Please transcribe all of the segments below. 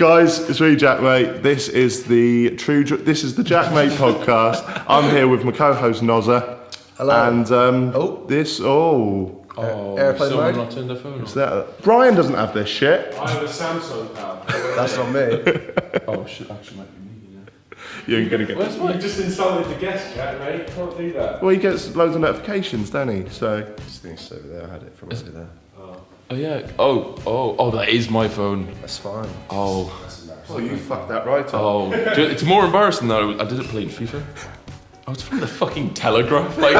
Guys, it's me, JaackMaate. This is the JaackMaate podcast. I'm here with my co-host Nozza. Hello. And airplane mode. Not turned their phone on. Is that Brian doesn't have this shit. I have a Samsung pal. That's not me. Oh shit! Actually, might be me. You're gonna get. You just insulted the guest, Jack, mate. You can't do that. Well, he gets loads of notifications, don't he? So. This thing's over there. I had it from over there. Oh yeah. Oh, that is my phone. That's fine. Oh. Oh, you fucked that right up. Oh. It's more embarrassing though. I did it playing FIFA. Oh, it's from the fucking Telegraph. Like,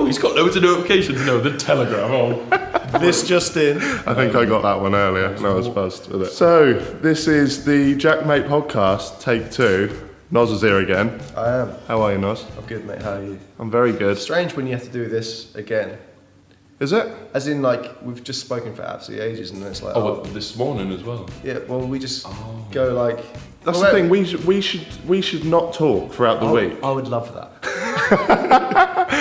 he's got loads of notifications. No, the Telegraph. Oh. This just in. I think I got that one earlier and I was buzzed with it. So, this is the JaackMaate podcast, take 2. Noz is here again. I am. How are you, Noz? I'm good, mate. How are you? I'm very good. Strange when you have to do this again. Is it? As in, like, we've just spoken for absolutely ages, and then it's like, Oh, this morning as well. yeah. Well, we just go like. That's the thing. We should not talk throughout the week. I would love that.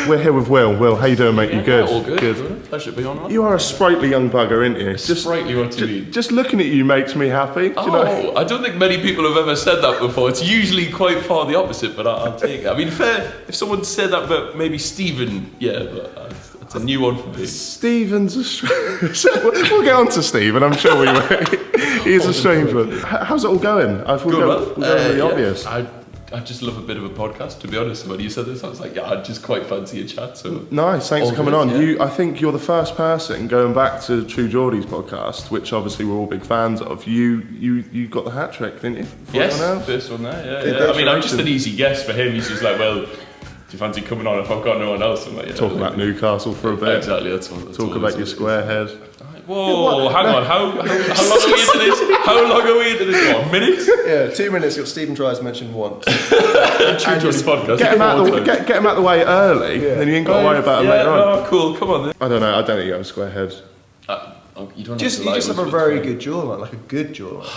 We're here with Will. Will, how you doing, mate? You good? All good. Pleasure to be on. You are a sprightly young bugger, aren't you? Sprightly, what do you mean? Just looking at you makes me happy. Do you know? I don't think many people have ever said that before. It's usually quite far the opposite, but I'll take it. I mean, fair. If someone said that about maybe Stephen, yeah, but it's a new one for me. Stephen's a strange. We'll get on to Stephen. I'm sure we will. He's a strange one. How's it all going? I thought we're going really obvious. I just love a bit of a podcast, to be honest. When you said this, I was like, yeah, I just quite fancy a chat. So nice, thanks for coming good, on. yeah. I think you're the first person going back to True Geordie's podcast, which obviously we're all big fans of. You got the hat trick, didn't you? Yes, first one there. Yeah. I mean, I'm just an easy guess for him. He's just like, well, do you fancy coming on if I've got no one else? I'm like, yeah, talk about Newcastle for a bit. Exactly. That's talk about your square head. Whoa, hang on. How long are we into this? How long are we into this? What, a minute? Yeah, 2 minutes. Got Stephen tries mentioned once. True Geordie's podcast. Get him out the way early, then you ain't got to worry about him later on. Oh, cool. Come on then. I don't know. I don't think you have a square head. You don't You just have a very good jawline, like a good jawline.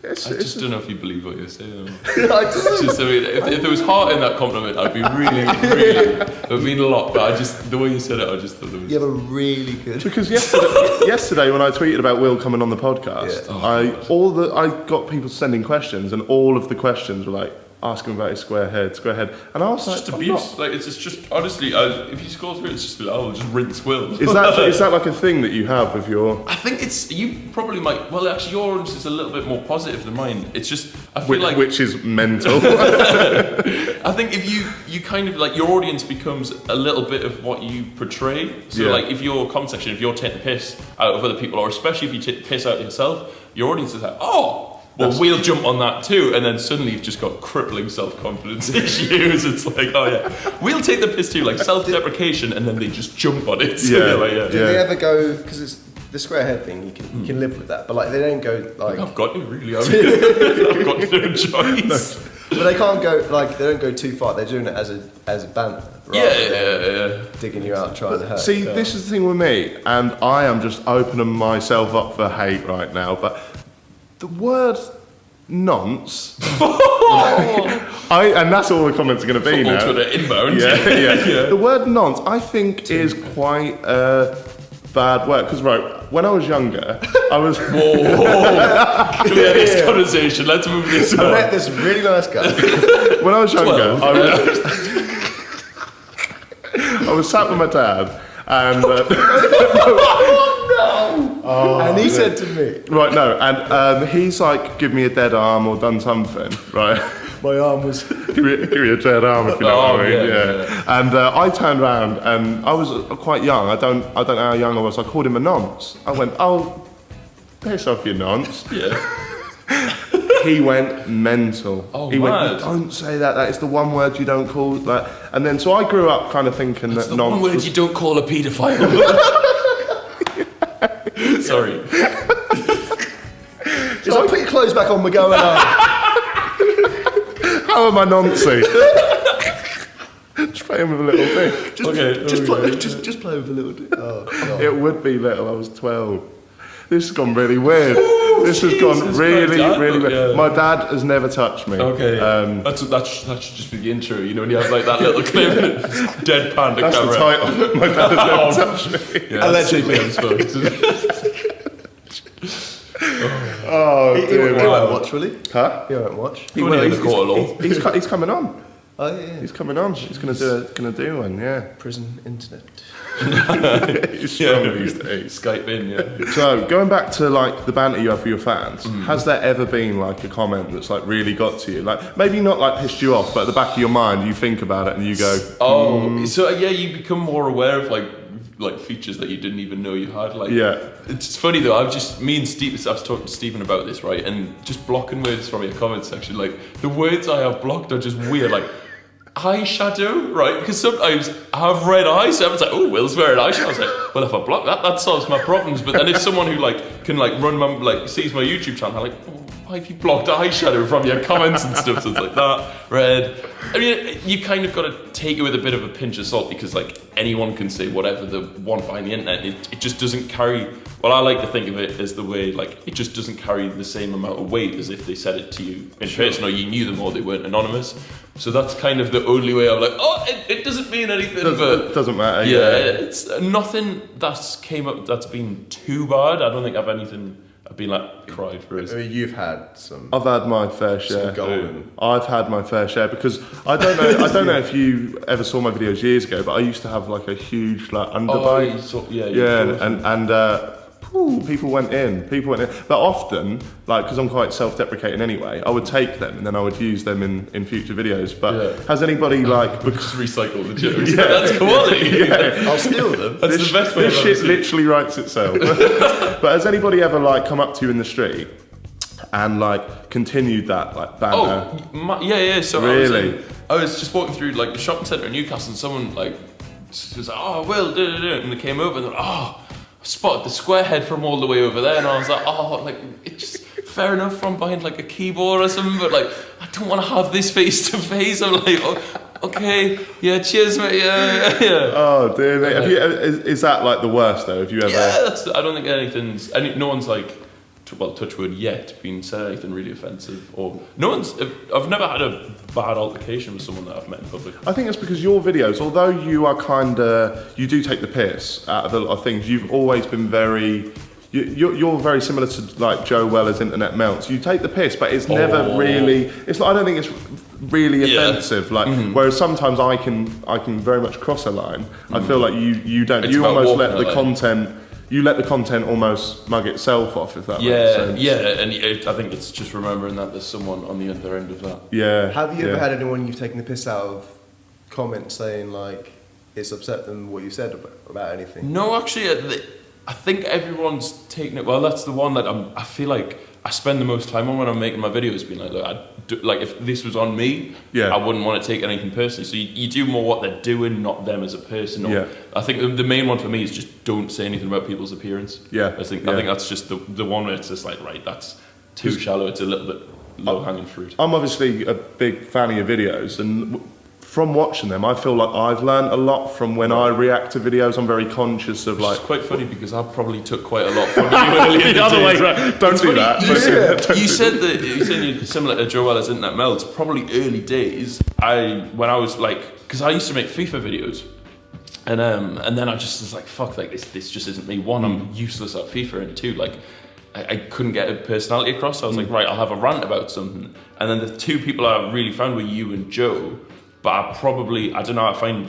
I just don't know if you believe what you're saying. I do. Just, I mean, if there was heart in that compliment, I'd be really, it would mean a lot. But the way you said it, I just thought it was. You have a really good. Because yesterday when I tweeted about Will coming on the podcast, I got people sending questions, and all of the questions were like, ask him about his square head, and I was it's just abuse. Like it's just honestly, if you scroll through, it's just like, oh, just rinse Will. Is that like a thing that you have with your? I think you probably might. Well, actually, your audience is a little bit more positive than mine. It's just I feel which is mental. I think if you kind of like your audience becomes a little bit of what you portray. So like if your comment section, if you're taking the piss out of other people, or especially if you take the piss out of yourself, your audience is like, oh. Well, we'll jump on that too, and then suddenly you've just got crippling self-confidence issues. It's like, oh yeah, we'll take the piss too, like self-deprecation, and then they just jump on it. So Do they ever go, because it's the square head thing, you can live with that, but like they don't go like... I've got you, really. I've got no choice. No. But they can't go, like, they don't go too far, they're doing it as a banter. Yeah. Digging you out, trying to hurt. See, this is the thing with me, and I am just opening myself up for hate right now, but... The word nonce, and that's all the comments are going to be now. Twitter inbound. Yeah. The word nonce, I think, is quite a bad word. Because, when I was younger, I was... Whoa. Clear this conversation, let's move this on. I met this really nice guy. When I was younger, I was sat with my dad, and... and he said to me... Right, no, and he's like, give me a dead arm or done something, right? My arm was... give me a dead arm if you know what I mean, yeah. And I turned around and I was quite young, I don't know how young I was, I called him a nonce. I went, oh, piss off you nonce. Yeah. He went mental. He went, don't say that is the one word you don't call that. And then, so I grew up kind of thinking that nonce one word you don't call a paedophile. Sorry. He's like, put your clothes back on, we're going on. How am I noncey? Just play him with a little thing. Just play with a little thing. Oh, God. It would be little, I was 12. This has gone really weird. This has Jesus gone really Christ, weird. yeah. My dad has never touched me. Okay. That should just be the intro, you know, when you have like that little clip, deadpan to That's camera. the title. My dad has never touched me. Yeah, allegedly. Oh Oh, He dear. won't watch, will he? Huh? He won't watch. He will in the court of law. He's coming on. Oh yeah. He's coming on. He's gonna do one. Yeah. Prison internet. He's strong these days. Skype in, yeah. So going back to like the banter you have for your fans, has there ever been like a comment that's like really got to you? Like maybe not like pissed you off, but at the back of your mind you think about it and you go, So yeah, you become more aware of like features that you didn't even know you had. Like, yeah. It's funny though. I was talking to Stephen about this, right? And just blocking words from your comment section. Like the words I have blocked are just weird. Like eyeshadow, right? Because sometimes I have red eyes, so I was like, oh, Will's wearing eyeshadow. I was like, well, if I block that, that solves my problems. But then if someone who like can like run my like sees my YouTube channel, I'm like, oh, why have you blocked eyeshadow from your comments and stuff? So it's like that, red. I mean, you kind of got to take it with a bit of a pinch of salt because like anyone can say whatever they want behind the internet. It just doesn't carry. Well, I like to think of it as the way like it just doesn't carry the same amount of weight as if they said it to you in person or you knew them or they weren't anonymous. So that's kind of the only way I'm like, oh, it doesn't mean anything. It doesn't matter. Yeah, it's nothing that's came up that's been too bad. I don't think I've been like cried for it. I mean, you've had some. I've had my fair share. Some golden. I've had my fair share because I don't know if you ever saw my videos years ago, but I used to have like a huge like underbite. People went in. But often, like, because I'm quite self-deprecating anyway, I would take them and then I would use them in future videos. But has anybody like just recycle the jokes? Yeah, that's quality. Yeah. I'll steal them. That's the best way. This shit literally writes itself. But has anybody ever like come up to you in the street and like continued that like banter? Yeah. So really, I was just walking through like the shopping centre in Newcastle, and someone like was like, "Oh, Will," and they came over and they're like, "Oh, spotted the square head from all the way over there," and I was like, oh, like it's just fair enough from behind like a keyboard or something, but like I don't want to have this face to face. I'm like, oh, okay, yeah, cheers, mate, yeah. Oh dear, mate. Have you? Is that like the worst though? Have you ever? Yeah, I don't think no one's like, well, touch wood yet, been said anything really offensive, or I've never had a bad altercation with someone that I've met in public. I think it's because your videos, although you are you do take the piss out of a lot of things, you've always been very, you're very similar to like Joe Weller's Internet Melts. You take the piss, but it's never really, it's not, I don't think it's really offensive. Like, whereas sometimes I can very much cross a line. I feel like you don't, It's you about almost let walking the a line. content, you let the content almost mug itself off, if that makes sense. Yeah, and I think it's just remembering that there's someone on the other end of that. Yeah. Have you ever had anyone you've taken the piss out of comment saying like it's upset them what you said about anything? No, actually, I think everyone's taken it. Well, that's the one that I feel like I spend the most time on when I'm making my videos, being like, look, like if this was on me, I wouldn't want to take anything personally. So you do more what they're doing, not them as a person. Or, I think the main one for me is just don't say anything about people's appearance. I think that's just the one where it's just like, right, that's too shallow. It's a little bit low hanging fruit. I'm obviously a big fan of your videos, and from watching them, I feel like I've learned a lot from when I react to videos. I'm very conscious of like. It's quite funny because I probably took quite a lot from you earlier. The other way around. Don't do that. You said you're similar to Joe Weller's Internet Melts. Probably early days. When I was like, because I used to make FIFA videos, and then I just was like, fuck, like this just isn't me. One, I'm useless at FIFA, and two, like. I couldn't get a personality across. So I was like, right, I'll have a rant about something. And then the two people I really found were you and Joe. But I don't know,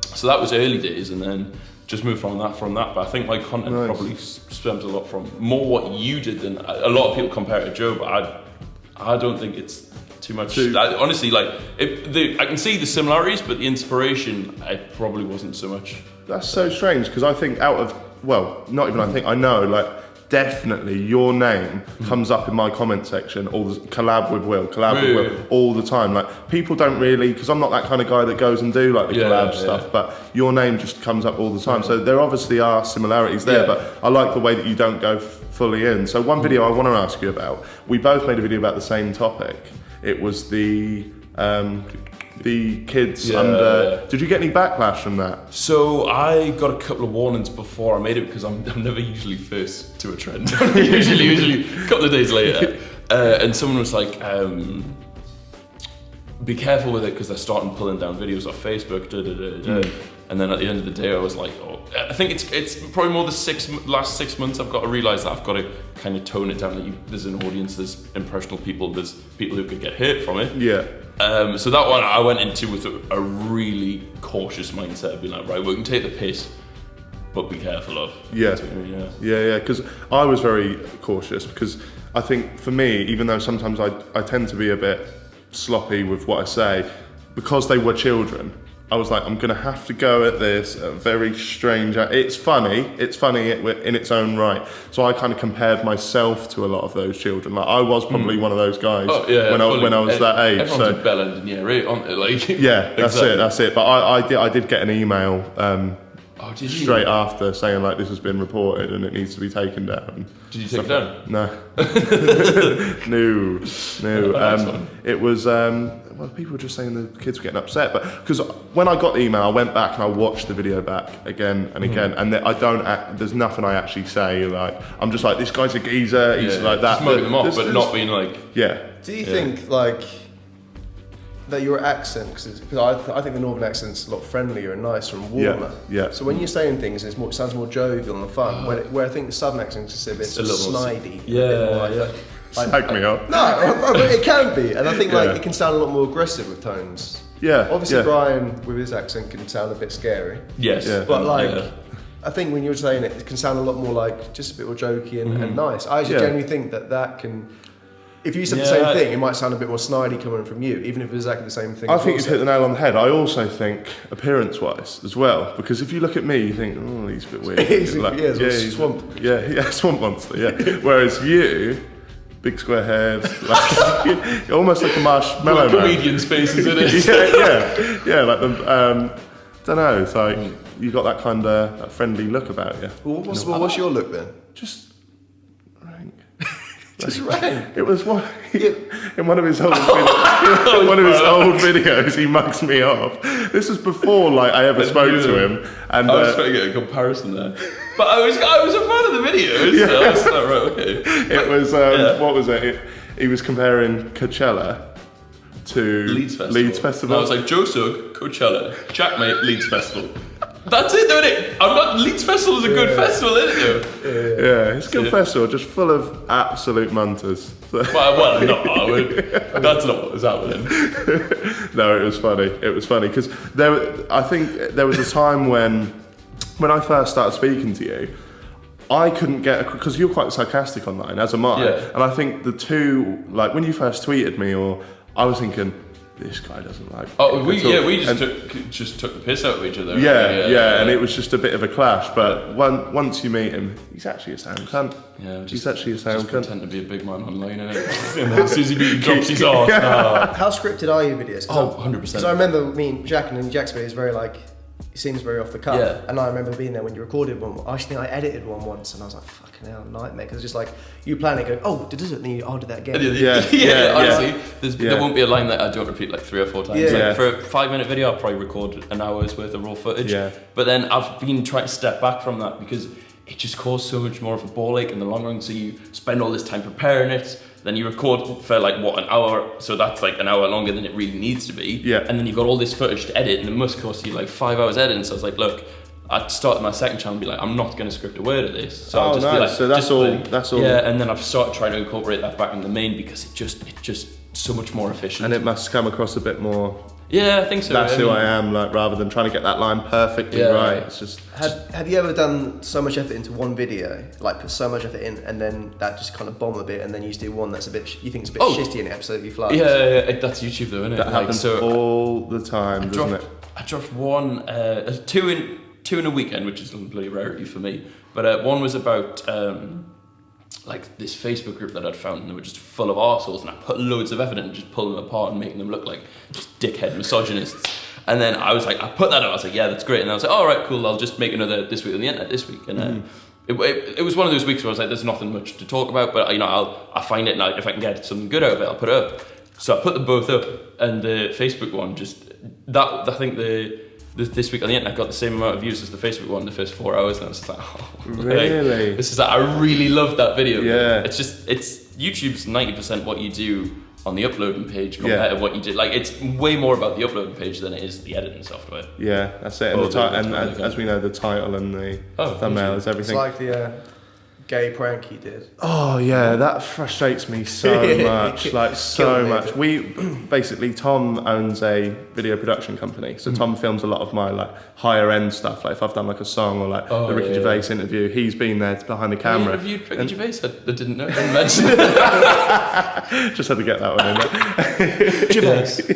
so that was early days, and then just moved from that. But I think my content probably stems a lot from more what you did than a lot of people compare it to Joe, but I don't think it's too much. Honestly, like, I can see the similarities, but the inspiration, it probably wasn't so much. That's so strange, because I think I know, like, definitely your name comes up in my comment section, collab with Will all the time. Like, people don't really, because I'm not that kind of guy that goes and do like the collab stuff, but your name just comes up all the time. So there obviously are similarities there, but I like the way that you don't go fully in. So one video I want to ask you about, we both made a video about the same topic. It was the kids under. Did you get any backlash from that? So I got a couple of warnings before I made it, because I'm never usually first to a trend. usually a couple of days later. And someone was like, be careful with it because they're starting pulling down videos off Facebook. And then at the end of the day, I was like, oh, I think it's probably more the last 6 months I've got to realise that I've got to kind of tone it down. That there's an audience, there's impressionable people, there's people who could get hurt from it. Yeah. So that one I went into with a really cautious mindset of being like, right, we can take the piss, but be careful of. Yeah. Yeah. Because I was very cautious, because I think for me, even though sometimes I tend to be a bit sloppy with what I say, because they were children, I was like, I'm going to have to go at this very strange. It's funny in its own right. So I kind of compared myself to a lot of those children. Like I was probably one of those guys when I was that age. Everyone's a bell end near it, aren't they? Like, yeah, that's it. But I did get an email straight after saying like, this has been reported and it needs to be taken down. Did you take it down? No. No. It was, well, people were just saying the kids were getting upset, but because when I got the email, I went back and I watched the video back again and again, and there's nothing I actually say, like, I'm just like, this guy's a geezer, he's like that. Just mugging them off, but not being like... Yeah. Do you think, like, that your accent, because I think the northern accent's a lot friendlier and nicer and warmer. Yeah. So when you're saying things, it sounds more jovial and fun. Where I think the southern accent's just a bit sort of snidey. Slag me up. No, but it can be, and I think like it can sound a lot more aggressive with tones. Yeah. Obviously, Brian with his accent can sound a bit scary. Yes. Yeah. But like, I think when you're saying it, it can sound a lot more like just a bit more jokey and nice. I actually genuinely think that can. If you said the same thing, it might sound a bit more snidey coming from you, even if it was exactly the same thing. I think you've hit the nail on the head. I also think appearance-wise as well, because if you look at me, you think, oh, he's a bit weird. he's a swamp. Yeah, swamp monster. Yeah. Whereas you, big square head, like, you're almost like a marshmallow man. Comedian's face, isn't it? yeah. Like the, don't know. It's like you got that kind of that friendly look about you. Well, what's your look then? Just rank. Just rank. It was one in one of his old videos. He mugs me off. This was before like I ever spoke to him, and I was trying to get a comparison there, but I was a fan of the video. So I was like, right, okay. It was what was it? He was comparing Coachella to Leeds Festival. And I was like, Joe Sugg, Coachella, JaackMaate, Leeds Festival. That's it, isn't it? Leeds Festival is a good festival, isn't it? Yeah, it's a good festival, just full of absolute munters. Well, that's not what was happening. No, it was funny because I think there was a time when I first started speaking to you, I couldn't get, because you're quite sarcastic online, as am I. Yeah. And I think the two, like when you first tweeted me, or I was thinking, this guy doesn't like. We just took the piss out of each other. Yeah, and it was just a bit of a clash. But once you meet him, he's actually a sound cunt. Yeah, he's actually a sound cunt. Pretend to be a big man online, innit? And as soon as he drops his arse. How scripted are your videos? 100%. Because I remember me and Jack, and Jack's video is very like, it seems very off the cuff. Yeah. And I remember being there when you recorded one. I actually think I edited one once, and I was like, fucking hell, nightmare. Because it's just like, you plan it, going, oh, I'll do that again. Honestly, there won't be a line that I don't repeat like 3 or 4 times. Yeah. Like, for a 5-minute video, I'll probably record an hour's worth of raw footage. Yeah. But then I've been trying to step back from that because it just caused so much more of a ball ache in the long run. So you spend all this time preparing it, then you record for like an hour, so that's like an hour longer than it really needs to be. Yeah. And then you've got all this footage to edit, and it must cost you like 5 hours editing. So I was like, look, I'd start my second channel and be like, I'm not going to script a word of this. So I'll just be like, so that's all. Yeah, and then I've started trying to incorporate that back in the main because it's just so much more efficient. And it must come across a bit more. Yeah, I think so. That's who I am, like rather than trying to get that line perfectly right. It's just. Have you ever done so much effort into one video, like put so much effort in, and then that just kind of bomb a bit, and then you just do one that's you think it's a bit shitty and it absolutely flies? Yeah, that's YouTube though, isn't it? That happens all the time, doesn't it? I dropped one, two in a weekend, which is a bloody rarity for me. But one was about like this Facebook group that I'd found, and they were just full of arseholes, and I put loads of effort in just pulling them apart and making them look like just dickhead misogynists. And then I was like, I put that out, I was like, yeah, that's great. And I was like, all right, cool, I'll just make another This Week on the Internet this week. And it was one of those weeks where I was like, there's nothing much to talk about, but I'll find it, and if I can get something good out of it, I'll put it up. So I put them both up, and the Facebook one I think This Week on the Internet got the same amount of views as the Facebook one the first 4 hours, and I was just like, oh, really? I really loved that video. Yeah. It's YouTube's 90% what you do on the uploading page compared to what you did. Like, it's way more about the uploading page than it is the editing software. Yeah, that's it. And, as we know, the title and the thumbnail is everything. It's like the gay prank he did. Oh yeah, that frustrates me so much, like so much. We basically, Tom owns a video production company, so Tom films a lot of my like higher end stuff. Like if I've done like a song or like the Ricky Gervais interview, he's been there behind the camera. You reviewed Ricky Gervais? I didn't know. I didn't mention it. Just had to get that one in there. Gervais.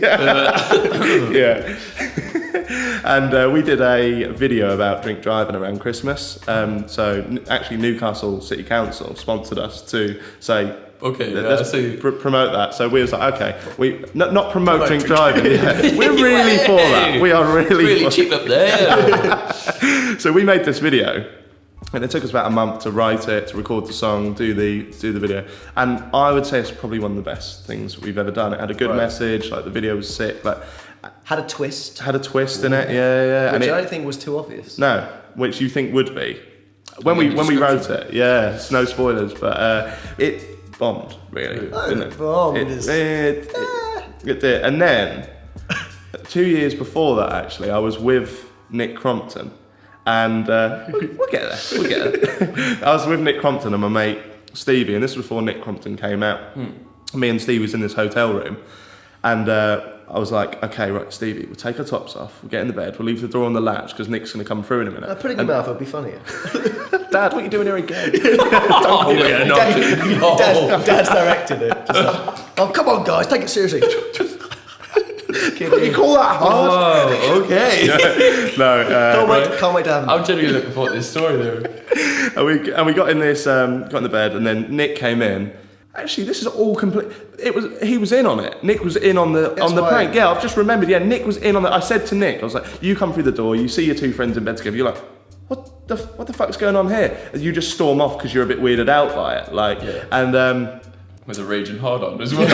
Yeah. And we did a video about drink driving around Christmas. So actually Newcastle City Council sponsored us to say, let's promote that. So we was like, okay, we not promote drink driving. Yeah. We're really for that. We are really cheap up there. So we made this video. And it took us about a month to write it, to record the song, do the video, and I would say it's probably one of the best things we've ever done. It had a good message, like the video was sick, like had a twist. Had a twist in it, yeah. Which I don't think was too obvious. No, which you think would be when we wrote it. Yeah, it's no spoilers, but it bombed really. It did, and then 2 years before that, actually, I was with Nick Crompton. And we'll get there. I was with Nick Crompton and my mate Stevie, and this was before Nick Crompton came out. Me and Stevie was in this hotel room, and I was like, okay, right, Stevie, we'll take our tops off, we'll get in the bed, we'll leave the door on the latch because Nick's going to come through in a minute. Put it in your mouth, it'll be funnier. Dad, what are you doing here again? Don't call me a Dad's directed it. Like, oh, come on, guys, take it seriously. You call that hard? Oh, okay. Can't wait to have him. I'm genuinely looking forward to this story though. And we got in this, got in the bed, and then Nick came in. Actually, this is all complete. He was in on it. Nick was in on the prank. Yeah, I've just remembered. Yeah, Nick was in on it. I said to Nick, I was like, you come through the door, you see your two friends in bed together. You're like, what the fuck's going on here? And you just storm off because you're a bit weirded out by it. Like, and with a raging hard on as well.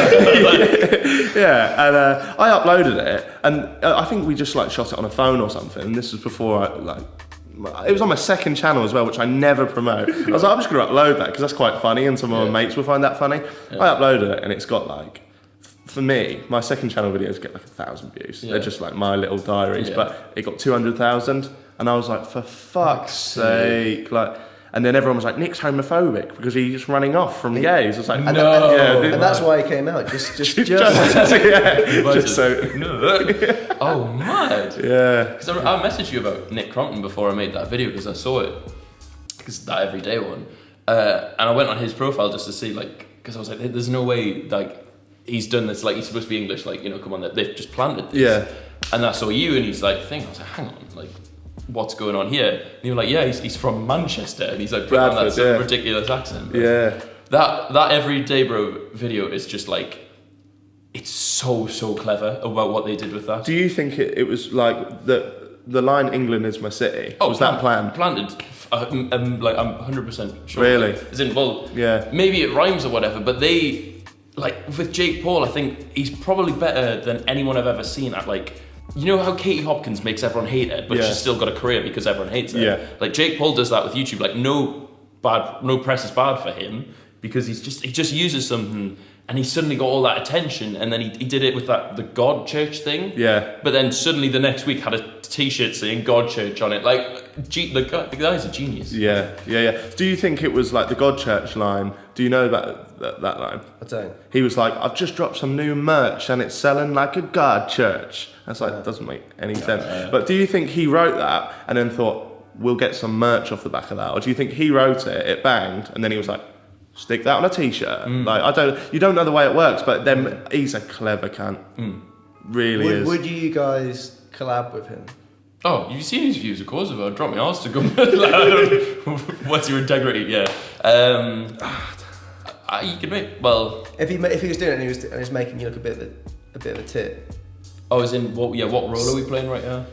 Yeah, and I uploaded it, and I think we just like shot it on a phone or something. And this was before it was on my second channel as well, which I never promote. I was like, I'm just gonna upload that because that's quite funny, and some of my mates will find that funny. I uploaded it, and it's got like, for me, my second channel videos get like 1,000 views. They're just like my little diaries, but it got 200,000, and I was like, for fuck's sake, like. And then everyone was like, Nick's homophobic because he's running off from gays. I was like, and that's why he came out. Just so. Oh, mad. Yeah. Because I messaged you about Nick Crompton before I made that video because I saw it, because that everyday one, and I went on his profile just to see, like, because I was like, there's no way, like, he's done this, like, he's supposed to be English, like, you know, come on, they've just planted this. Yeah. And I saw you, and he's like, I was like, hang on, like, what's going on here? And you were like, yeah, he's from Manchester, and he's like putting on that sort of ridiculous accent. Yeah. That Everyday Bro video is just like, it's so clever about what they did with that. Do you think it was like the line "England is my city"? Was that planned? Planted. Like, I'm 100% sure. Really? As in, well, maybe it rhymes or whatever, but they, like, with Jake Paul, I think he's probably better than anyone I've ever seen at, like, you know how Katie Hopkins makes everyone hate her, but she's still got a career because everyone hates her? Yeah. Like, Jake Paul does that with YouTube. Like, no press is bad for him because he just uses something and he suddenly got all that attention, and then he did it with the God Church thing. Yeah. But then suddenly the next week had a t-shirt saying God Church on it. Like, the guy's a genius. Yeah. Do you think it was like the God Church line? Do you know that line? I don't. He was like, I've just dropped some new merch and it's selling like a God Church. That's like, that doesn't make any sense. But do you think he wrote that and then thought, we'll get some merch off the back of that? Or do you think he wrote it banged, and then he was like, stick that on a t-shirt? Like, you don't know the way it works, but then he's a clever cunt. Really is. Would you guys collab with him? Oh, you've seen his views, of course. If I drop my arse to go, what's your integrity? Yeah. You could make, well. If he was doing it and he was making you look a bit of a tit. Oh, as in what? Yeah, what role are we playing right now?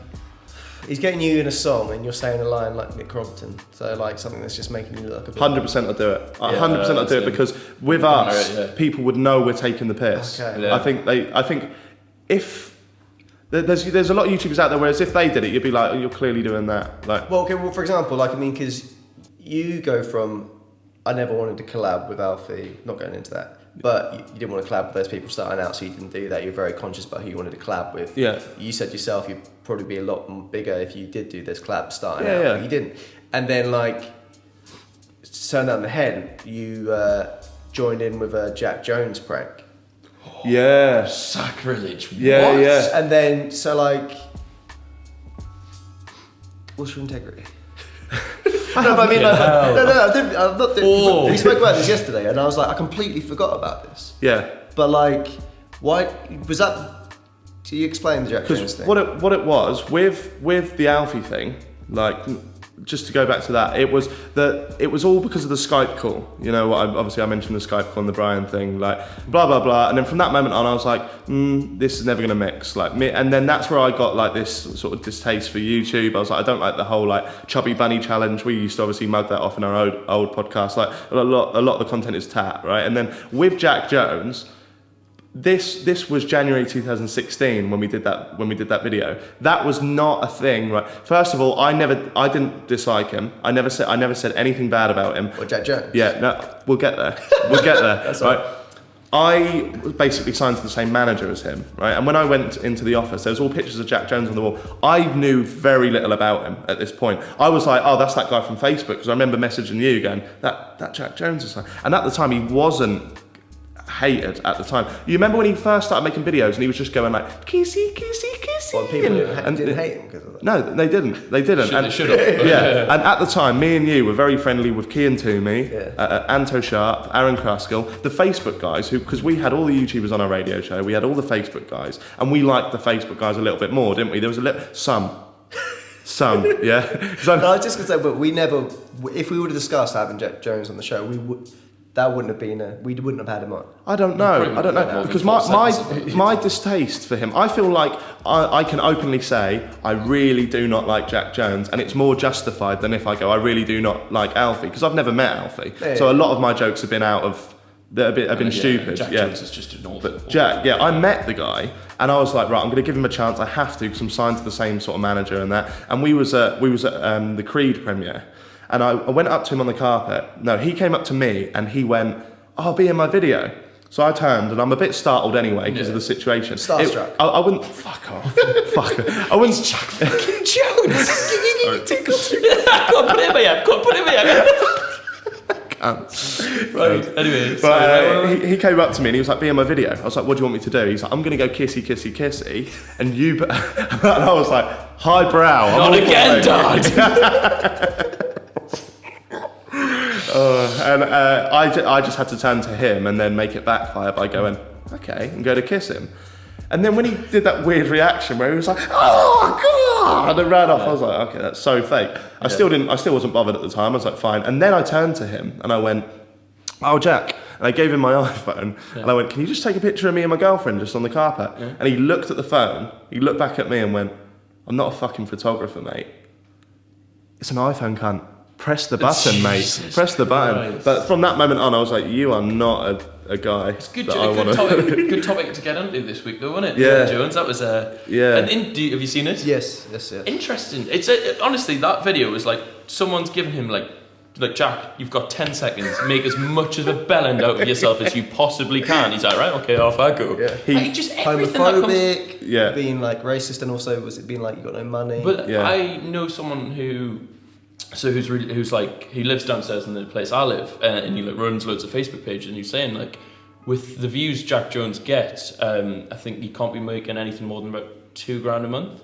He's getting you in a song and you're saying a line like Nick Crompton, so like something that's just making you look a bit. 100% I'll do it. 100% I'll do it, because with us, people would know we're taking the piss. Okay. Yeah. I think if there's a lot of YouTubers out there, whereas if they did it, you'd be like, oh, you're clearly doing that. Like, well, for example, like, I mean, because you go from, I never wanted to collab with Alfie. Not going into that. But you didn't want to collab with those people starting out, so you didn't do that. You're very conscious about who you wanted to collab with. Yeah. You said yourself you'd probably be a lot bigger if you did do this collab starting out. Yeah. But you didn't. And then, like, turned on the head, you joined in with a Jack Jones prank. Yeah. Sacrilege. Yeah, What? yeah. And then, so, like, what's your integrity? No, but I mean, like, I'm not doing. We spoke about this yesterday, and I was like, I completely forgot about this. Yeah. But like, why was that? Do you explain the Jack Jones thing? What it was with the Alfie thing, like, just to go back to that, it was all because of the Skype call. You know, obviously I mentioned the Skype call and the Brian thing, like blah blah blah. And then from that moment on, I was like, this is never gonna mix, like me. And then that's where I got like this sort of distaste for YouTube. I was like, I don't like the whole like chubby bunny challenge. We used to obviously mug that off in our old podcast. Like a lot of the content is tat, right? And then with Jack Jones. This was January 2016 when we did that video. That was not a thing, right? First of all, I didn't dislike him. I never said anything bad about him. Or Jack Jones? Yeah, no, we'll get there. That's right. I basically signed to the same manager as him, right? And when I went into the office, there was all pictures of Jack Jones on the wall. I knew very little about him at this point. I was like, oh, that's that guy from Facebook, because I remember messaging you going, that Jack Jones is like, and at the time he wasn't hated at the time. You remember when he first started making videos and he was just going like kissy kissy kissy. Well, people didn't hate him because of that. No, they didn't. They didn't. Should have. Yeah. And at the time, me and you were very friendly with Kian Toomey, Yeah. Anto Sharp, Aaron Kraskill, the Facebook guys, because we had all the YouTubers on our radio show. We had all the Facebook guys, and we liked the Facebook guys a little bit more, didn't we? There was some, yeah. No, I was just gonna say, but we never. If we would have discussed having Jack Jones on the show, we wouldn't have had him on. I don't know because my distaste for him, I feel like I can openly say I really do not like Jack Jones, and it's more justified than if I go I really do not like Alfie, because I've never met Alfie. Yeah. So a lot of my jokes have been stupid. Jack Jones is just an awful. But Jack, I met the guy and I was like, right, I'm going to give him a chance. I have to, because I'm signed to the same sort of manager and that. And we was at the Creed premiere. And I went up to him on the carpet. No, he came up to me and he went, oh, be in my video. So I turned, and I'm a bit startled anyway because of the situation. Starstruck. I wouldn't... Fuck off. Fuck off. I wouldn't... It's Jack fucking Jones. Go on, put it in my app. Go on, put it in my app. Right, anyway. But he came up to me and he was like, be in my video. I was like, what do you want me to do? He's like, I'm going to go kissy, kissy, kissy. And you... and I was like, highbrow. Not again, Dad. I just had to turn to him and then make it backfire by going, okay, and go to kiss him. And then when he did that weird reaction where he was like, oh God, and ran off, I was like, okay, that's so fake. I still wasn't bothered at the time. I was like, fine. And then I turned to him and I went, oh, Jack. And I gave him my iPhone and I went, can you just take a picture of me and my girlfriend just on the carpet? Yeah. And he looked at the phone, he looked back at me and went, I'm not a fucking photographer, mate. It's an iPhone, cunt. Press the button, mate. Press the button. Christ. But from that moment on, I was like, you are not a guy. It's good, that I wanna... good topic to get into this week, though, wasn't it? Yeah. Jones, that was yeah. And have you seen it? Yes. Interesting. It's honestly, that video was like someone's given him like Jack, you've got 10 seconds. Make as much of a bellend out of yourself as you possibly can. He's like, right, okay, off I go. Yeah. Like, just everything that homophobic, being like racist, and also was it being like you got no money? But I know someone who's like, he lives downstairs in the place I live, and he like runs loads of Facebook pages, and he's saying like, with the views Jack Jones gets, I think he can't be making anything more than about $2,000 a month,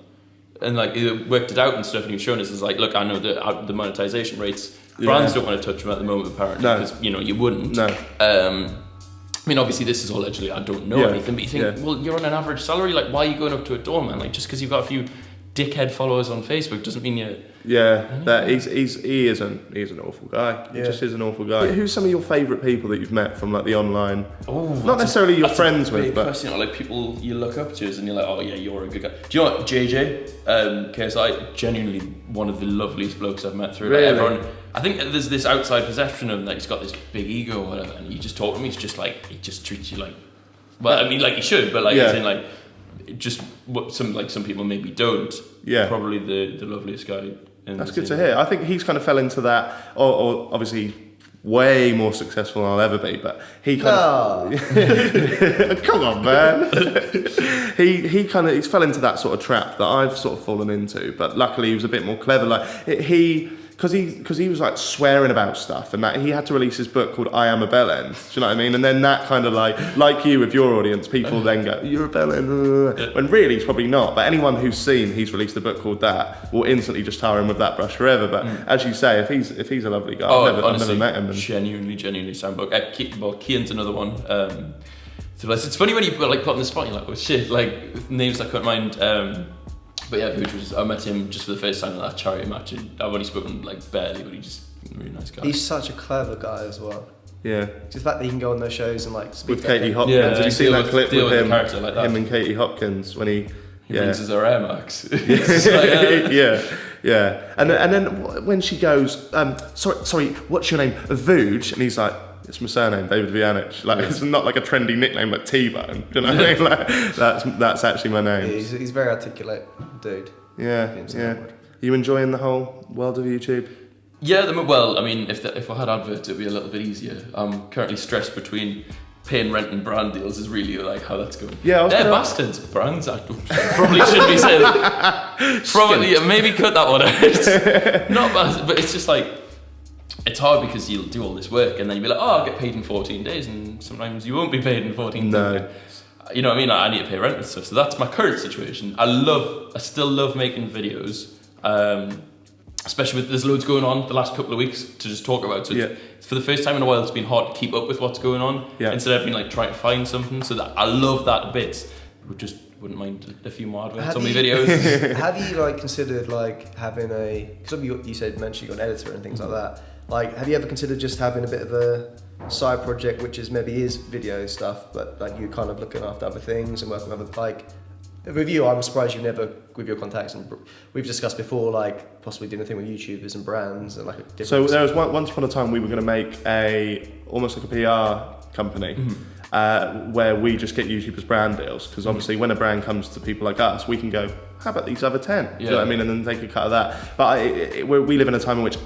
and like he worked it out and stuff, and he was showing us, is like, look, I know the monetization rates. Brands don't want to touch him at the moment, apparently, because you wouldn't. No. I mean, obviously, this is all allegedly. I don't know anything, but you think, well, you're on an average salary. Like, why are you going up to a doorman? Like, just because you've got a few dickhead followers on Facebook doesn't mean you're. Yeah, that he is an awful guy. He just is an awful guy. Who's some of your favourite people that you've met from like the online? Not necessarily your friends with, but question, like people you look up to, and you're like, oh yeah, you're a good guy. Do you know what, JJ? KSI, genuinely one of the loveliest blokes I've met through. Really? Like, everyone. I think there's this outside perception of him that he's got this big ego or whatever, and you just talk to him, he's just like, he just treats you like, well, I mean, like he should, but like, as in like, just what some people maybe don't. Yeah. Probably the loveliest guy. That's good to hear. I think he's kind of fell into that, or obviously way more successful than I'll ever be, but he kind of come on, man. he fell into that sort of trap that I've sort of fallen into, but luckily he was a bit more clever. Like because he was like swearing about stuff, and that he had to release his book called I Am a Bellend. Do you know what I mean? And then that kind of like you with your audience, people then go, "You're a bellend," when really he's probably not. But anyone who's seen he's released a book called that will instantly just tar him with that brush forever. But as you say, if he's a lovely guy, I've never met him. And genuinely sound book. Kian's another one. So it's funny when you put on the spot, you're like, oh shit, like names I couldn't mind. But yeah, I met him just for the first time at that charity match, and I've only spoken like barely, but he's just a really nice guy. He's such a clever guy as well. Yeah. Just the fact that he can go on those shows and like speak with Katie Hopkins. Yeah, have you seen that clip with him? Like that. Him and Katie Hopkins when he rinses her air marks. Yeah. And then when she goes, sorry, what's your name? Vooj, and he's like, it's my surname, David Vianich. Like it's not like a trendy nickname like T-Bone. Do you know what I mean? Like that's actually my name. Yeah, he's very articulate, dude. Yeah. You enjoying the whole world of YouTube? Yeah, well, I mean, if I had adverts, it'd be a little bit easier. I'm currently stressed between paying rent and brand deals is really like how that's going. Yeah, they're bastards. Brands, I probably shouldn't be saying that. Probably, maybe cut that one out. Not bad, but it's just like, it's hard because you'll do all this work and then you'll be like, oh, I'll get paid in 14 days, and sometimes you won't be paid in 14 days. No. You know what I mean? Like, I need to pay rent and stuff. So that's my current situation. I still love making videos. Especially with there's loads going on the last couple of weeks to just talk about. So for the first time in a while, it's been hard to keep up with what's going on instead of being like trying to find something. So that I love that a bit. Wouldn't mind a few more adverts on my videos. Have you like considered like having because you mentioned you got an editor and things like that. Like, have you ever considered just having a bit of a side project, which is video stuff, but like you kind of looking after other things and working with other, like, with you, I'm surprised you've never, with your contacts, and we've discussed before, like possibly doing a thing with YouTubers and brands and like a different. So there was once upon a time we were going to make almost like a PR company. Where we just get YouTubers brand deals, because obviously when a brand comes to people like us, we can go, how about these other 10? Do you know what I mean? And then take a cut of that. But we live in a time in which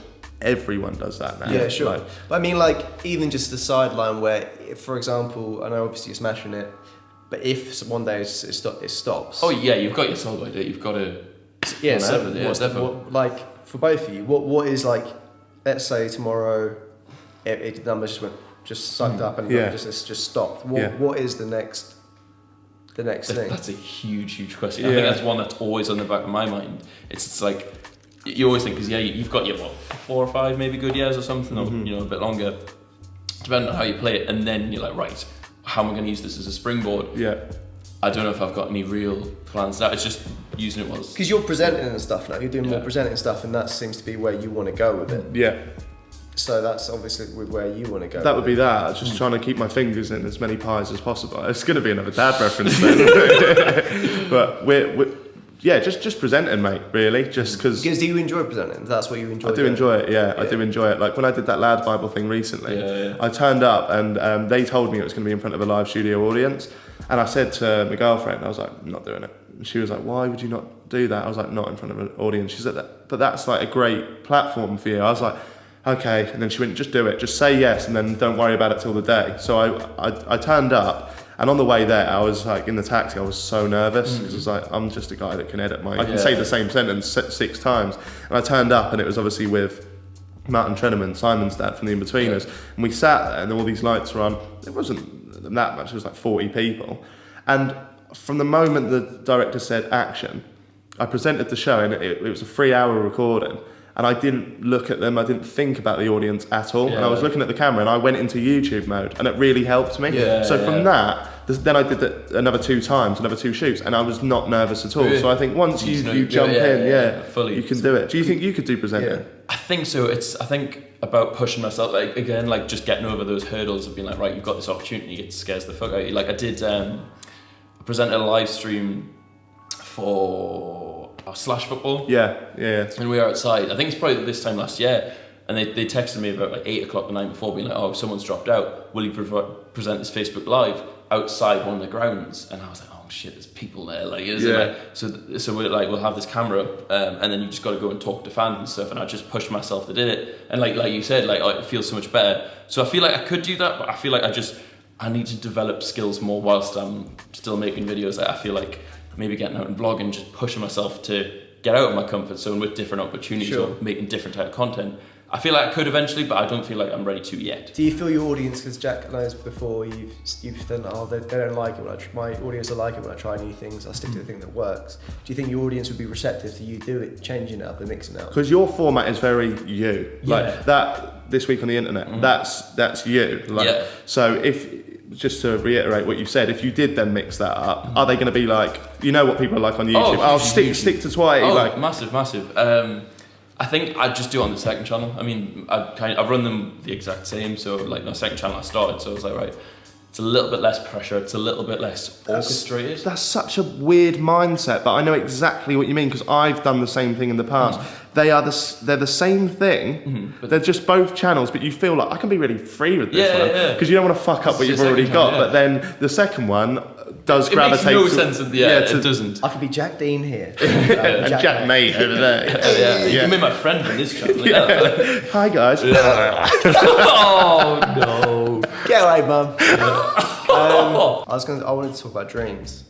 everyone does that now. Yeah, sure. But I mean, like, even just the sideline where, if, for example, I know obviously you're smashing it, but if one day it stops. Oh yeah, you've got your soul idea. You've got to. Yeah. So like for both of you, what is like? Let's say tomorrow, the numbers just sucked up and it's just stopped. What is the next thing? That's a huge question. I think that's one that's always on the back of my mind. It's like you always think, because you've got your 4 or 5 maybe good years or something, or a bit longer, depending on how you play it, and then you're like, right, how am I going to use this as a springboard? I don't know if I've got any real plans now. It's just using it was because you're presenting and stuff now. You're doing more presenting stuff, and that seems to be where you want to go with it. Yeah. So that's obviously where you want to go. That would be that. Just trying to keep my fingers in as many pies as possible. It's going to be another dad reference then. But we're just presenting, mate, really. Just because... Because do you enjoy presenting? That's what you enjoy I do enjoy it, I do enjoy it. Like when I did that Lad Bible thing recently, I turned up and they told me it was going to be in front of a live studio audience. And I said to my girlfriend, I was like, I'm not doing it. And she was like, why would you not do that? I was like, not in front of an audience. She said, but that's like a great platform for you. I was like, okay. And then she went, just do it. Just say yes and then don't worry about it till the day. So I turned up, and on the way there, I was like, in the taxi, I was so nervous because I was like, I'm just a guy that can edit I can say the same sentence 6 times. And I turned up, and it was obviously with Martin Treneman, Simon's dad from The In-Betweeners. And we sat there and all these lights were on. It wasn't that much, it was like 40 people. And from the moment the director said action, I presented the show, and it was a 3-hour recording. And I didn't look at them, I didn't think about the audience at all. And I was looking at the camera, and I went into YouTube mode, and it really helped me. From that, then I did that another 2 times, another 2 shoots, and I was not nervous at all. Really? So I think once you jump in, fully, you can do it. Do you think you could do presenting? I think so. I think about pushing myself, like, again, like just getting over those hurdles of being like, right, you've got this opportunity, it scares the fuck out of you. Like I did, I presented a live stream for Slash Football. Yeah. And we were outside. I think it's probably this time last year. and they texted me about like 8 o'clock the night before, being like, "Oh, someone's dropped out. Will you present this Facebook Live outside one of the grounds?" And I was like, "Oh shit, there's people there." Like, so we're like, we'll have this camera up, and then you just got to go and talk to fans and stuff. And I just pushed myself to do it, and like you said, like it feels so much better. So I feel like I could do that, but I feel like I need to develop skills more whilst I'm still making videos. Like, I feel like maybe getting out and vlogging, just pushing myself to get out of my comfort zone with different opportunities or making different type of content. I feel like I could eventually, but I don't feel like I'm ready to yet. Do you feel your audience, because Jack knows before you've done, they don't like it when my audience don't like it when I try new things, I stick to the thing that works. Do you think your audience would be receptive to you changing it up and mixing it up? Because your format is very you. Like that, this week on the internet, that's you. Like, so if, just to reiterate what you said, if you did then mix that up, are they going to be like, you know what people are like on YouTube? Oh, stick to Twitty. Oh, like massive. I think I'd just do it on the second channel. I mean, I've run them the exact same. So like my second channel I started, so I was like, right, it's a little bit less pressure, it's a little bit less orchestrated. That's such a weird mindset, but I know exactly what you mean because I've done the same thing in the past. They're the same thing, but they're just both channels, but you feel like I can be really free with this one because you don't want to fuck up what you've already got. But then the second one does gravitate. It makes no sense. It doesn't. I could be Jack Dean here. and JackMaate over there. You made my friend on this channel. Hi guys. Oh no. Get away, mum. I wanted to talk about dreams.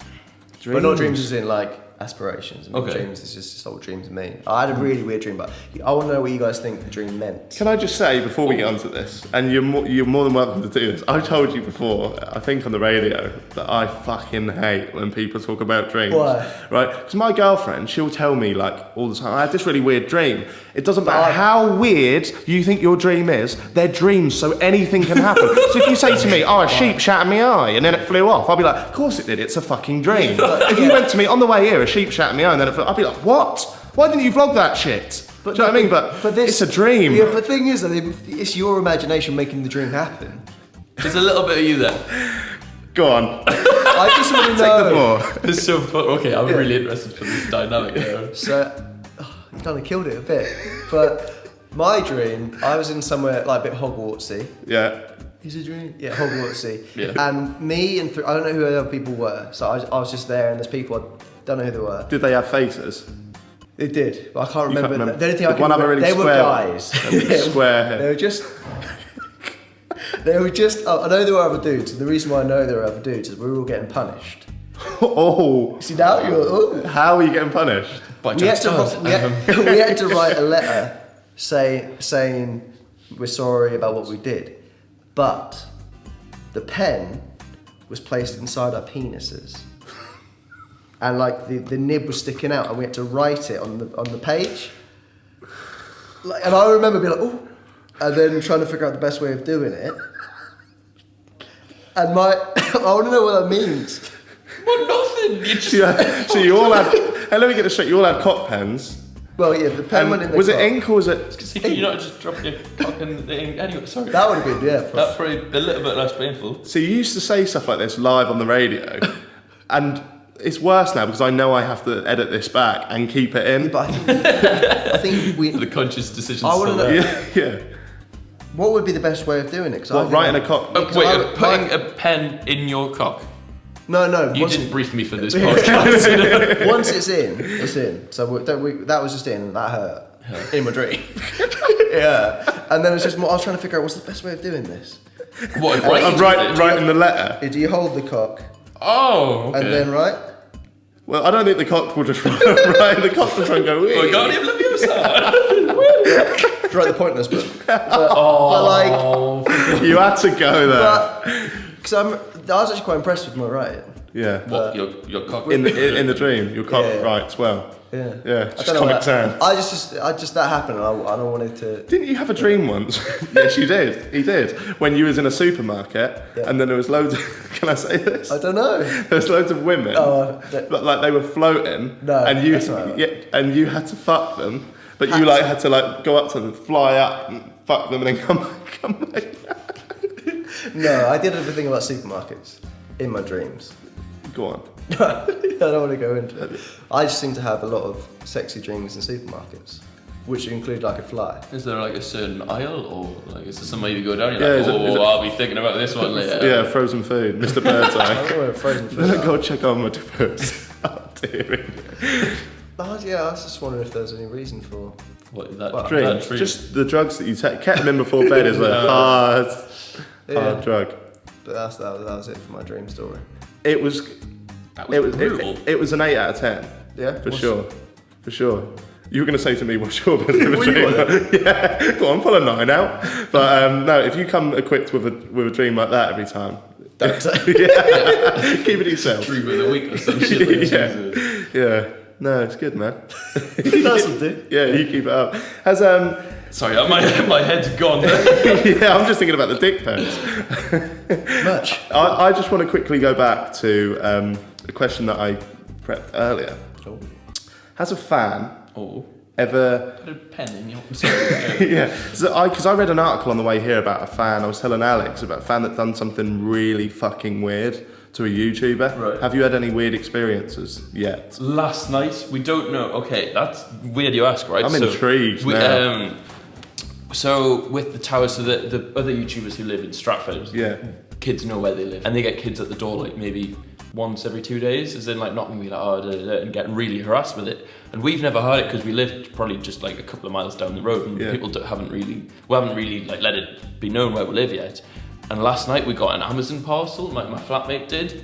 But not dreams as in like aspirations. I mean, dreams is just old dreams mean. I had a really weird dream, but I want to know what you guys think the dream meant. Can I just say before we get onto this, and you're more than welcome to do this. I told you before, I think on the radio, that I fucking hate when people talk about dreams. Why? Right? Because my girlfriend, she'll tell me like all the time, I had this really weird dream. It doesn't matter how weird you think your dream is, they're dreams, so anything can happen. So if you say to me, "Oh, a sheep shat in my eye," and then it flew off, I'll be like, "Of course it did. It's a fucking dream." If you went to me on the way here, a sheep shat in my eye, and then it flew, I'd be like, "What? Why didn't you vlog that shit?" Do you know what I mean? But it's a dream. Yeah, but the thing is, it's your imagination making the dream happen. There's a little bit of you there. Go on. I just want to know. Take the floor. It's so fun. Okay, I'm really interested for this dynamic now. So, you kind of killed it a bit. But my dream, I was in somewhere like a bit Hogwartsy. Yeah. Is a dream? Yeah, Hogwartsy. Yeah. And me and I don't know who the other people were. So I was just there, and there's people I don't know who they were. Did they have faces? They did, but I can't remember. Can't remember. The only thing I can One have a remember, really they were guys. Square head. They were just. I know there were other dudes. And the reason why I know there were other dudes is we were all getting punished. Oh. See now you're. How are you getting punished? By We had to write a letter saying we're sorry about what we did, but the pen was placed inside our penises, and like the nib was sticking out, and we had to write it on the page. Like, and I remember being like, "Oh," and then trying to figure out the best way of doing it. And I want to know what that means. Well, nothing. You just. So you all had. Hey, let me get this straight. You all had cock pens. Well, yeah, the pen went in the Was cock. it ink or was it? See, can you not just drop your cock in the ink? Anyway, sorry. That would have been, yeah. That's probably a little bit less painful. So you used to say stuff like this live on the radio, and it's worse now because I know I have to edit this back and keep it in. But I think we. The conscious decision. I wanna know- Yeah. What would be the best way of doing it? What, writing a cock? Putting a pen in your cock. No. You didn't brief me for this podcast. Once it's in. So that was just in, and that hurt in my dream. Yeah, and then it's just more. I was trying to figure out what's the best way of doing this. What? Writing the letter. Do you hold the cock? Oh, okay. And then write? Well, I don't think the cock will just write. The cock will try and go. Oh, Guardian Leviosa. Write the pointless book. But like, You had to go there. because I was actually quite impressed with my writing. Yeah. What? Your cock? In the dream, your cock Yeah. writes well. Yeah. Yeah. I Just don't know Comic what Sans. I just that happened, and I don't wanted to. Didn't you have a dream once? Yes, you did. He did. When you was in a supermarket, and then there was loads of, can I say this? I don't know. There was loads of women, like they were floating, No, and you, that's not right. and you had to fuck them, but you like had to like go up to them, fly up, and fuck them, and then come back. No, I did everything about supermarkets in my dreams. Go on. I don't want to go into it. I just seem to have a lot of sexy dreams in supermarkets. Which include like a fly. Is there like a certain aisle, or like is there somewhere you go down? You're Yeah, like, is it- I'll be thinking about this one later. Yeah, frozen food, Mr. Birdseye. I don't know frozen food. Then I go check on my birds. Oh dear. Yeah, I was just wondering if there's any reason for. What is that? Well, Dream. that dream? Just the drugs that you take. Ketamine before bed is a hard drug. But that was it for my dream story. It was. That was brutal. It was an 8 out of 10. Yeah, For sure. You were going to say to me, what's your best ever Were you dream? Yeah, go on, pull a 9 out. But no, if you come equipped with a dream like that every time, don't say. yeah, keep it to yourself. Dream of the week or some shit. Like Jesus. Yeah, no, it's good, man. That'll do. Yeah, you keep it up. Has Sorry, my head's gone. yeah, I'm just thinking about the dick pics. Much. I just want to quickly go back to a question that I prepped earlier. Oh. Has a fan Oh, ever? put a pen in your. Sorry. Yeah, because I read an article on the way here about a fan. I was telling Alex about a fan that done something really fucking weird to a YouTuber. Right. Have you had any weird experiences yet? Last night, we don't know. Okay, that's weird you ask, right? I'm intrigued now. So with the tower, so the other YouTubers who live in Stratford, Yeah. kids know where they live, and they get kids at the door like maybe once every 2 days, as in like knocking me like and getting really harassed with it. And we've never heard it because we lived probably just like a couple of miles down the road, and Yeah. people haven't really like let it be known where we live yet. And last night we got an Amazon parcel, like my flatmate did,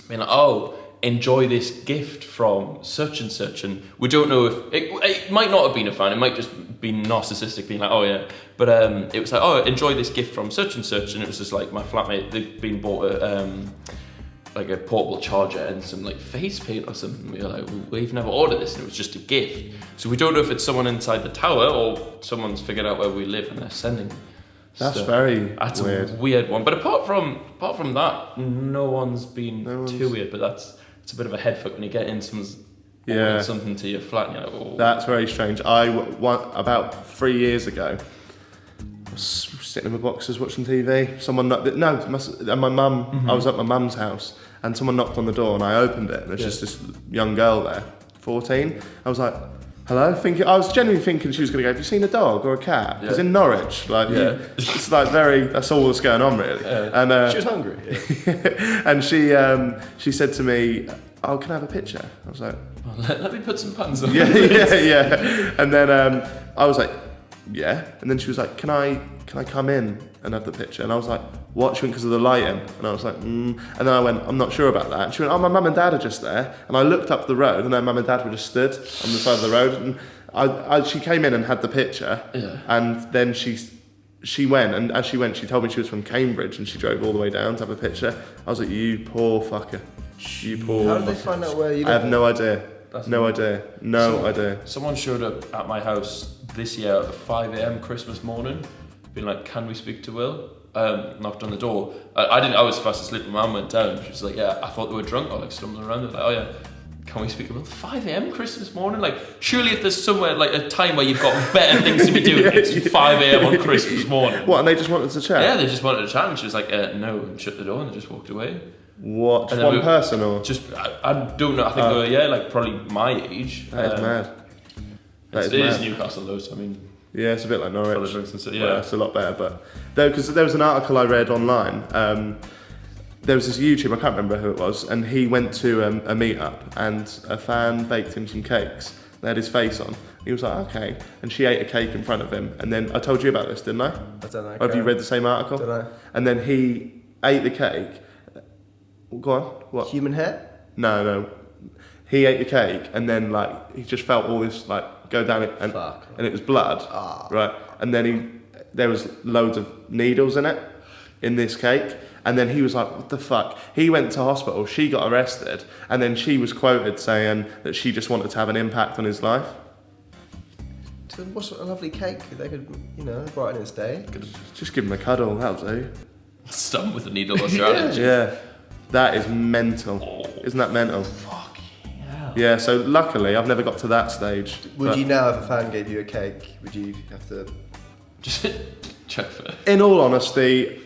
being like, oh, enjoy this gift from such and such, and we don't know if it might not have been a fan, it might just be narcissistic being like, oh yeah, but it was like, oh, enjoy this gift from such and such, and it was just like my flatmate, they'd been bought like a portable charger and some like face paint or something. We were like, we've never ordered this, and it was just a gift, so we don't know if it's someone inside the tower or someone's figured out where we live and they're sending. That's stuff. very That's weird. a weird one, but apart from that, no one's been too weird. But it's a bit of a head fuck when you get in someone's ordering something to your flat and you're like, oh. That's very strange. About 3 years ago, I was sitting in my boxes watching TV. Someone knocked. And my mum. Mm-hmm. I was at my mum's house, and someone knocked on the door, and I opened it, and there's just this young girl there, 14. I was like, hello. I was genuinely thinking she was going to go, have you seen a dog or a cat? Because in Norwich, like, it's like that's all that's going on really. And She was hungry. Yeah. and she said to me, oh, can I have a picture? I was like, Let me put some puns on. yeah. And then I was like, yeah. And then she was like, can I come in and have the picture? And I was like, what? She went, because of the lighting. And I was like, And then I went, I'm not sure about that. And she went, oh, my mum and dad are just there. And I looked up the road, and their mum and dad were just stood on the side of the road. And she came in and had the picture. Yeah. And then she went, and as she went, she told me she was from Cambridge, and she drove all the way down to have a picture. I was like, you poor fucker. You poor How did they fucker. find out where you live? I have no idea. That's No idea. Someone showed up at my house this year at 5 a.m. Christmas morning, being like, can we speak to Will? Knocked on the door. I was fast asleep. My mum went down. She was like, yeah, I thought they were drunk or like stumbling around. They're like, oh yeah, can we speak to Will? 5 a.m. Christmas morning? Like, surely if there's somewhere like a time where you've got better things to be doing, it's 5 a.m. on Christmas morning. What, and they just wanted to chat? Yeah, they just wanted to chat, and she was like, no, and shut the door, and they just walked away. What? Just And then one we- person or? Just, I don't know. I think they were, like probably my age. That is mad. It is Newcastle though, so I mean, Yeah, it's a bit like full of Norwich. drinks and stuff. Well, Yeah. it's a lot better, but because there was an article I read online. There was this YouTuber, I can't remember who it was, and he went to a meetup, and a fan baked him some cakes. They had his face on. He was like, okay, and she ate a cake in front of him. And then I told you about this, didn't I? I don't know. Or have you read the same article? Don't know. And then he ate the cake. Go on. What? Human hair? No. He ate the cake, and then like he just felt all this like go down it, and Fuck. and it was blood, right? And then there was loads of needles in it, in this cake, and then he was like, "What the fuck?" He went to hospital. She got arrested, and then she was quoted saying that she just wanted to have an impact on his life. So what's a lovely cake? They could, brighten his day. Just give him a cuddle. That'll do. Stung with a needle or something. Yeah, that is mental. Isn't that mental? Fucking hell. Yeah. So luckily, I've never got to that stage. Would but- you now, if a fan gave you a cake, would you have to... Just check for. In all honesty,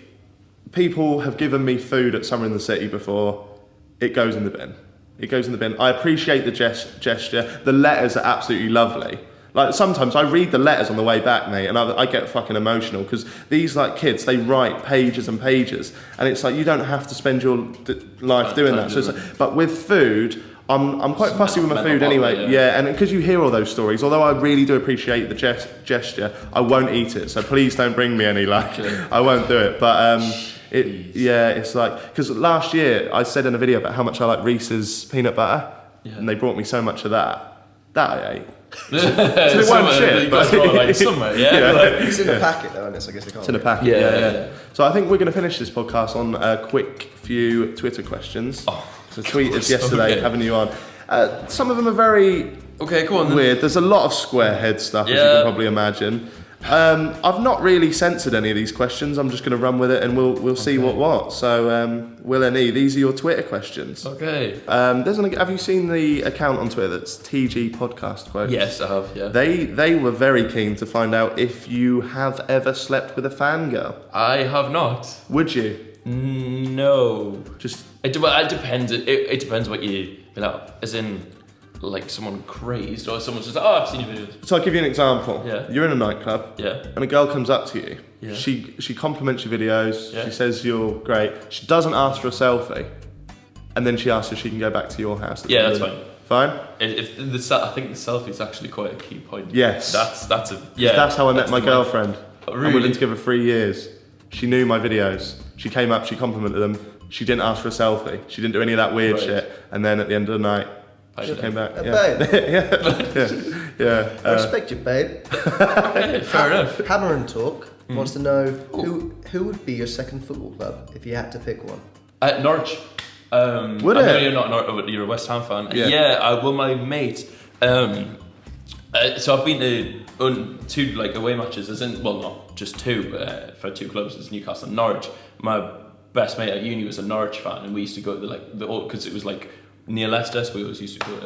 people have given me food at Summer in the City before. It goes in the bin. It goes in the bin. I appreciate the gesture. The letters are absolutely lovely. Like sometimes I read the letters on the way back, mate, and I get fucking emotional because these like kids, they write pages and pages, and it's like you don't have to spend your life doing that. So it's like, but with food, I'm quite fussy with my food anyway. Yeah, and because you hear all those stories, although I really do appreciate the gesture, I won't eat it. So please don't bring me any. Like I won't do it. But it's like because last year I said in a video about how much I like Reese's peanut butter, and they brought me so much of that I ate. So it won't shit, but somewhere, It's in a packet though, and I guess it's in a packet. Yeah. So I think we're going to finish this podcast on a quick few Twitter questions. So tweet us yesterday, having you on. Some of them are very go on, weird. There's a lot of squarehead stuff, as you can probably imagine. I've not really censored any of these questions. I'm just going to run with it, and we'll see what. So, WiLLNE, these are your Twitter questions. Okay. Have you seen the account on Twitter that's TG Podcast Quotes? Yes, I have. Yeah. They were very keen to find out if you have ever slept with a fangirl. I have not. Would you? No. Just. It depends. It depends what you know. As in, like someone crazed or someone's just like, I've seen your videos. So I'll give you an example. Yeah. You're in a nightclub. Yeah. And a girl comes up to you. Yeah. She compliments your videos. Yeah. She says you're great. She doesn't ask for a selfie. And then she asks if she can go back to your house. Yeah, that's fine. Fine? I think the selfie is actually quite a key point. Yes. That's how I met my girlfriend. Really? I'm willing to give her 3 years. She knew my videos. She came up, she complimented them. She didn't ask for a selfie. She didn't do any of that weird shit. And then at the end of the night, she came back. Babe. I respect you, babe. Okay, fair enough. Hammer and Talk wants to know who would be your second football club if you had to pick one. Norwich. Would I know it? you're not Norwich, but you're a West Ham fan. Yeah. Well, my mate. So I've been to 2 like away matches, as in, well, not just 2, but for 2 clubs, it's Newcastle and Norwich. My best mate at uni was a Norwich fan, and we used to go to because it was like near Leicester, so we always used to go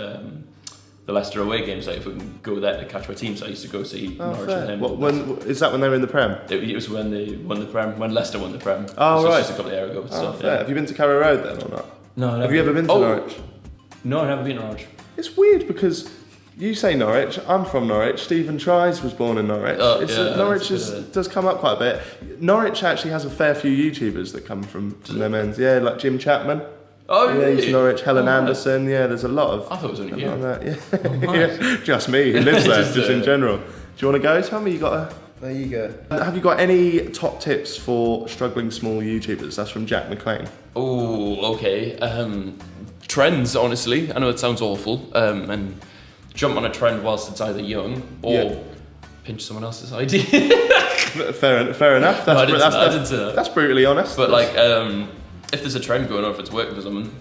the Leicester away games. Like if we can go there to catch our team, so I used to go see Norwich and him. Is that when they were in the Prem? It was when they won the Prem, when Leicester won the Prem. Oh, so right. Just a couple of years ago. Stuff, Fair. Have you been to Carrow Road then or not? No. Have you ever been to Norwich? No, I've never been to Norwich. It's weird because you say Norwich, I'm from Norwich, Stephen Tries was born in Norwich. Norwich does come up quite a bit. Norwich actually has a fair few YouTubers that come from them ends. Yeah, like Jim Chapman. Oh, yeah, he's Norwich. Helen Anderson. Yeah, there's a lot of. I thought it was only you. Like that. Yeah. Just me who lives there, just in general. Do you want to go? Tell me, you got a. There you go. Have you got any top tips for struggling small YouTubers? That's from Jack McLean. Oh, okay. Trends, honestly. I know it sounds awful. And jump on a trend whilst it's either young or pinch someone else's idea. Fair enough. I didn't say that. That's brutally honest. But like, if there's a trend going on, if it's working for someone,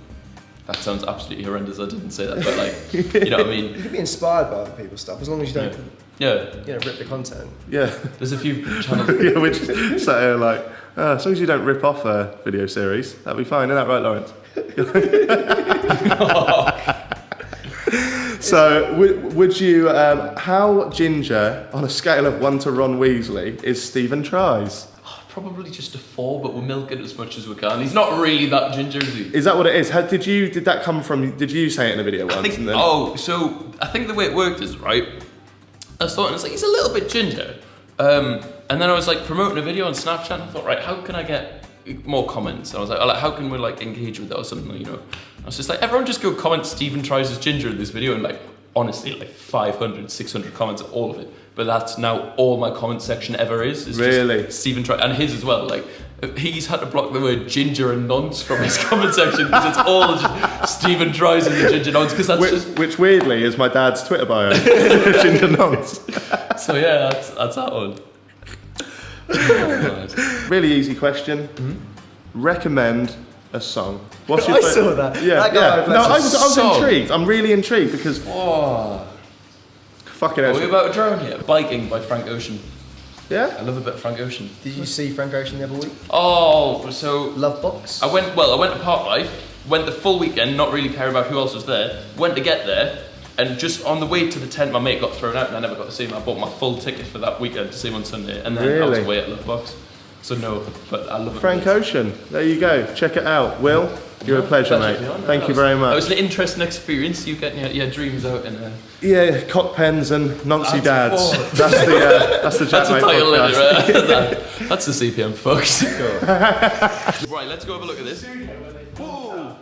that sounds absolutely horrendous. I didn't say that, but like, you know what I mean? You can be inspired by other people's stuff as long as you don't, rip the content. Yeah. There's a few channels. Yeah, which so like, as long as you don't rip off a video series, that'll be fine. Isn't that right, Lawrence? So, would you? How ginger on a scale of 1 to Ron Weasley is Stephen Tries? Probably just a 4, but we'll milk it as much as we can. He's not really that ginger, is he? Is that what it is? Did that come from? Did you say it in a video once? So I think the way it worked is right. I was thought, it's like he's a little bit ginger, and then I was like promoting a video on Snapchat. And I thought, right, how can I get more comments? And I was like, how can we like engage with that or something? You know, I was just like, everyone just go comment Stephen Tries as ginger in this video, and like honestly, like 500, 600 comments, all of it. But that's now all my comment section ever is really just Stephen Tries, and his as well. Like he's had to block the word ginger and nonce from his comment section because it's all just Stephen Tries and the ginger nonce, because that's which weirdly is my dad's Twitter bio. Ginger nonce. So yeah, that's that one. Oh, really easy question. Mm-hmm. Recommend a song. What's your I saw that. Yeah, that No, I was intrigued. I'm really intrigued because. Fucking Are we about a drone here? Biking by Frank Ocean. Yeah? I love a bit of Frank Ocean. Did you see Frank Ocean the other week? Oh, so... Love Box? I went to Park Life, went the full weekend, not really caring about who else was there, went to get there, and just on the way to the tent, my mate got thrown out and I never got to see him. I bought my full ticket for that weekend to see him on Sunday, and then I was away at Love Box. So no, but I love it. Frank Ocean, there you go. Check it out. Will, you're a pleasure, mate. Thank you very much. It was an interesting experience. You getting your dreams out in a... Yeah, cock pens and nonce dads. Oh. That's the That's the JaackMaate title, podcast. right? That's the CPM, folks. Right, let's go have a look at this. Whoa.